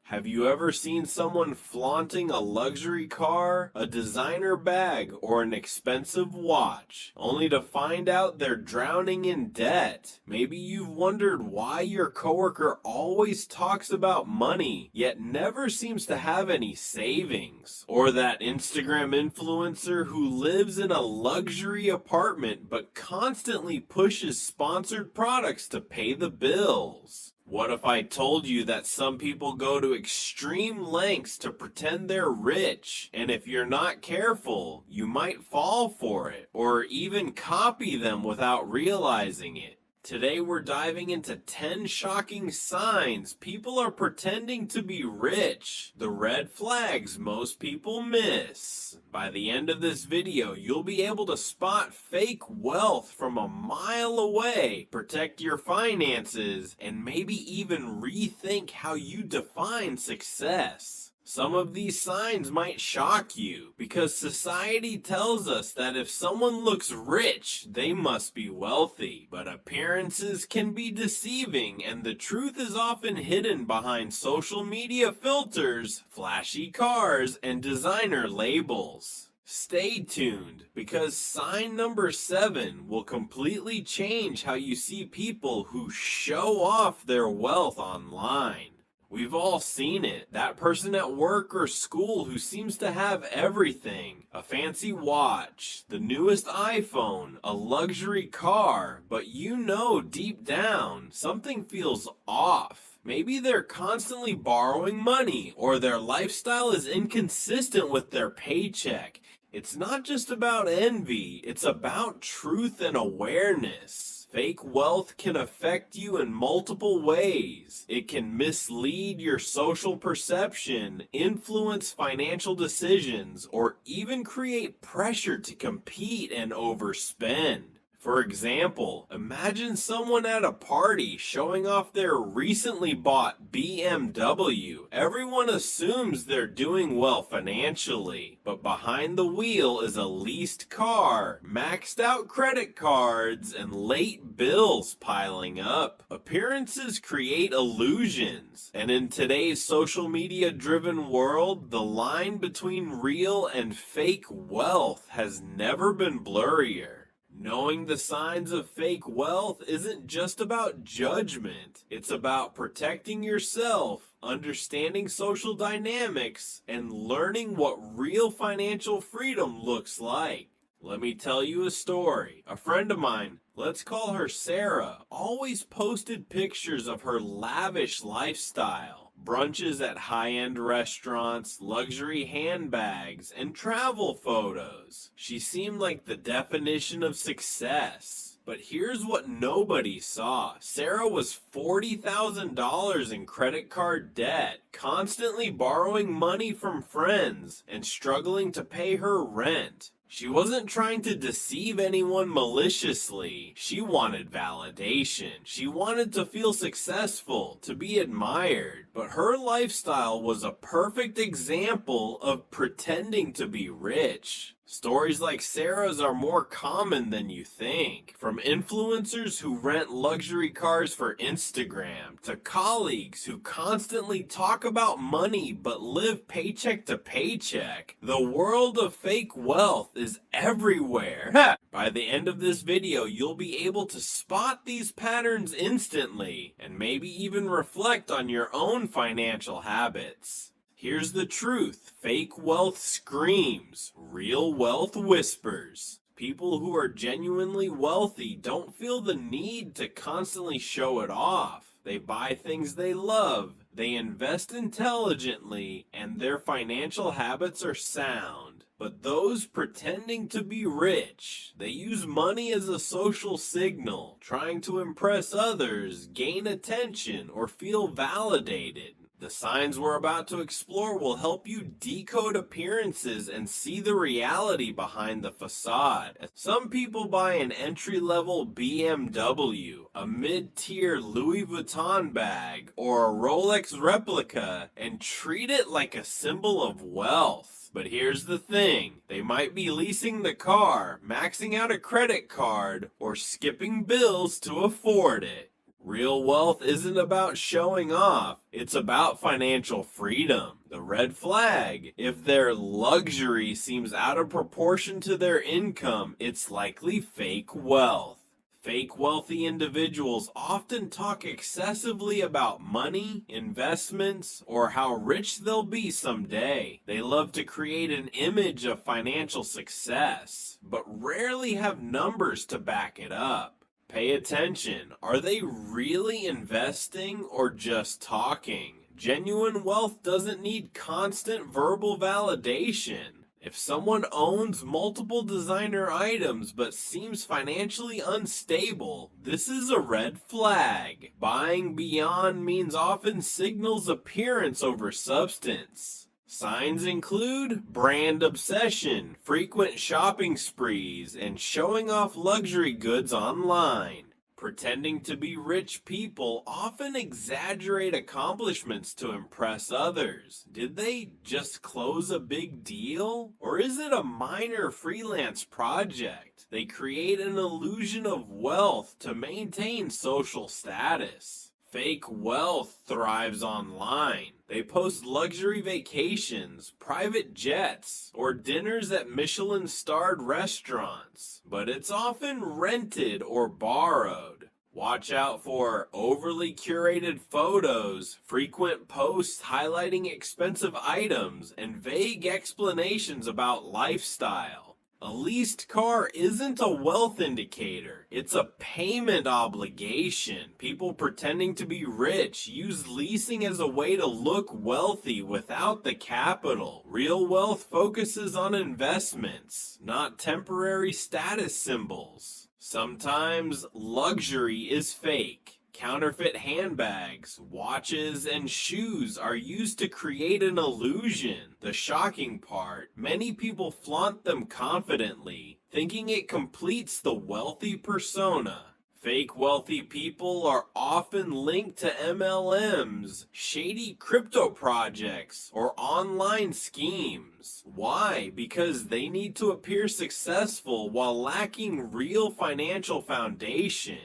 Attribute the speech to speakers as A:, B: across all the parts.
A: Have you ever seen someone flaunting a luxury car, a designer bag, or an expensive watch, only to find out they're drowning in debt? Maybe you've wondered why your coworker always talks about money, yet never seems to have any savings. Or that Instagram influencer who lives in a luxury apartment but constantly pushes sponsored products to pay the bills. What if I told you that some people go to extreme lengths to pretend they're rich, and if you're not careful, you might fall for it, or even copy them without realizing it? Today we're diving into 10 shocking signs people are pretending to be rich, the red flags most people miss. By the end of this video, you'll be able to spot fake wealth from a mile away, protect your finances, and maybe even rethink how you define success. Some of these signs might shock you because society tells us that if someone looks rich, they must be wealthy. But appearances can be deceiving, and the truth is often hidden behind social media filters, flashy cars, and designer labels. Stay tuned, because sign number 7 will completely change how you see people who show off their wealth online. We've all seen it. That person at work or school who seems to have everything. A fancy watch, the newest iPhone, a luxury car, but you know deep down something feels off. Maybe they're constantly borrowing money, or their lifestyle is inconsistent with their paycheck. It's not just about envy, it's about truth and awareness. Fake wealth can affect you in multiple ways. It can mislead your social perception, influence financial decisions, or even create pressure to compete and overspend. For example, imagine someone at a party showing off their recently bought BMW. Everyone assumes they're doing well financially, but behind the wheel is a leased car, maxed out credit cards, and late bills piling up. Appearances create illusions, and in today's social media driven world, the line between real and fake wealth has never been blurrier. Knowing the signs of fake wealth isn't just about judgment. It's about protecting yourself, understanding social dynamics, and learning what real financial freedom looks like. Let me tell you a story. A friend of mine, let's call her Sarah, always posted pictures of her lavish lifestyle. Brunches at high-end restaurants, luxury handbags, and travel photos. She seemed like the definition of success. But here's what nobody saw. Sarah was $40,000 in credit card debt, constantly borrowing money from friends, and struggling to pay her rent. She wasn't trying to deceive anyone maliciously. She wanted validation. She wanted to feel successful, to be admired. But her lifestyle was a perfect example of pretending to be rich. Stories like Sarah's are more common than you think. From influencers who rent luxury cars for Instagram, to colleagues who constantly talk about money but live paycheck to paycheck, the world of fake wealth is everywhere. By the end of this video, you'll be able to spot these patterns instantly, and maybe even reflect on your own financial habits. Here's the truth. Fake wealth screams. Real wealth whispers. People who are genuinely wealthy don't feel the need to constantly show it off. They buy things they love, they invest intelligently, and their financial habits are sound. But those pretending to be rich, they use money as a social signal, trying to impress others, gain attention, or feel validated. The signs we're about to explore will help you decode appearances and see the reality behind the facade. Some people buy an entry-level BMW, a mid-tier Louis Vuitton bag, or a Rolex replica and treat it like a symbol of wealth. But here's the thing, they might be leasing the car, maxing out a credit card, or skipping bills to afford it. Real wealth isn't about showing off, it's about financial freedom. The red flag: if their luxury seems out of proportion to their income, it's likely fake wealth. Fake wealthy individuals often talk excessively about money, investments, or how rich they'll be someday. They love to create an image of financial success, but rarely have numbers to back it up. Pay attention. Are they really investing or just talking? Genuine wealth doesn't need constant verbal validation. If someone owns multiple designer items but seems financially unstable, this is a red flag. Buying beyond means often signals appearance over substance. Signs include brand obsession, frequent shopping sprees, and showing off luxury goods online. Pretending to be rich people often exaggerate accomplishments to impress others. Did they just close a big deal? Or is it a minor freelance project? They create an illusion of wealth to maintain social status. Fake wealth thrives online. They post luxury vacations, private jets, or dinners at Michelin-starred restaurants, but it's often rented or borrowed. Watch out for overly curated photos, frequent posts highlighting expensive items, and vague explanations about lifestyle. A leased car isn't a wealth indicator, it's a payment obligation. People pretending to be rich use leasing as a way to look wealthy without the capital. Real wealth focuses on investments, not temporary status symbols. Sometimes luxury is fake. Counterfeit handbags, watches, and shoes are used to create an illusion. The shocking part: many people flaunt them confidently, thinking it completes the wealthy persona. Fake wealthy people are often linked to MLMs, shady crypto projects, or online schemes. Why? Because they need to appear successful while lacking real financial foundation.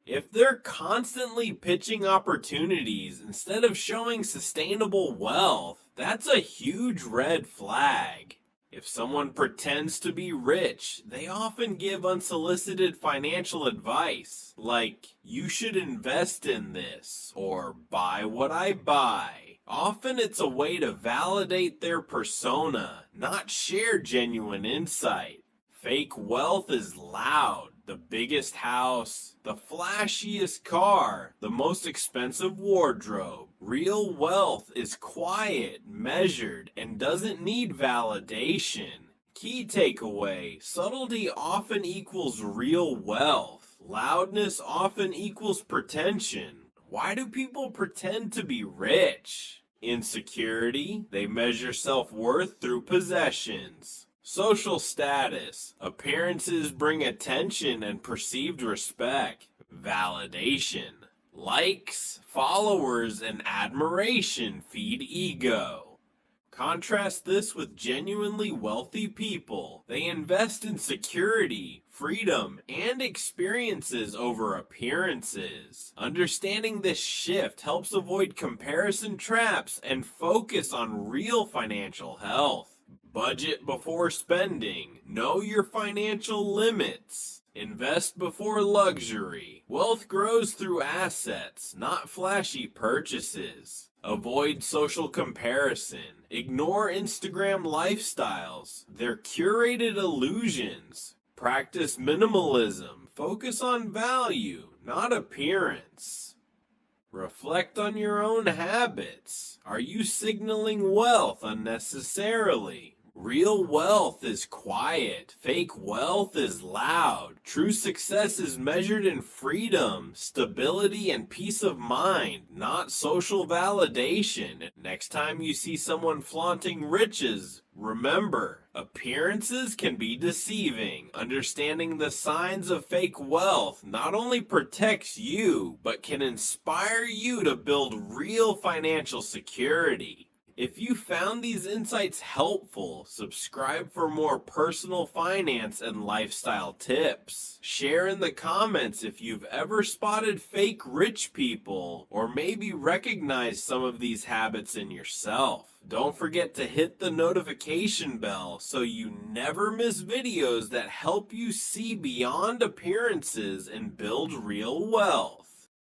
A: If they're constantly pitching opportunities instead of showing sustainable wealth, that's a huge red flag. If someone pretends to be rich, they often give unsolicited financial advice, like, "You should invest in this," or "Buy what I buy." Often it's a way to validate their persona, not share genuine insight. Fake wealth is loud. The biggest house, the flashiest car, the most expensive wardrobe. Real wealth is quiet, measured, and doesn't need validation. Key takeaway: subtlety often equals real wealth. Loudness often equals pretension. Why do people pretend to be rich? Insecurity. They measure self-worth through possessions. Social status. Appearances bring attention and perceived respect. Validation. Likes, followers, and admiration feed ego. Contrast this with genuinely wealthy people. They invest in security, freedom, and experiences over appearances. Understanding this shift helps avoid comparison traps and focus on real financial health. Budget before spending. Know your financial limits. Invest before luxury. Wealth grows through assets, not flashy purchases. Avoid social comparison. Ignore Instagram lifestyles. They're curated illusions. Practice minimalism. Focus on value, not appearance. Reflect on your own habits. Are you signaling wealth unnecessarily? Real wealth is quiet. Fake wealth is loud. True success is measured in freedom, stability, and peace of mind, not social validation. Next time you see someone flaunting riches, remember, appearances can be deceiving. Understanding the signs of fake wealth not only protects you, but can inspire you to build real financial security. If you found these insights helpful, subscribe for more personal finance and lifestyle tips. Share in the comments if you've ever spotted fake rich people, or maybe recognize some of these habits in yourself. Don't forget to hit the notification bell so you never miss videos that help you see beyond appearances and build real wealth.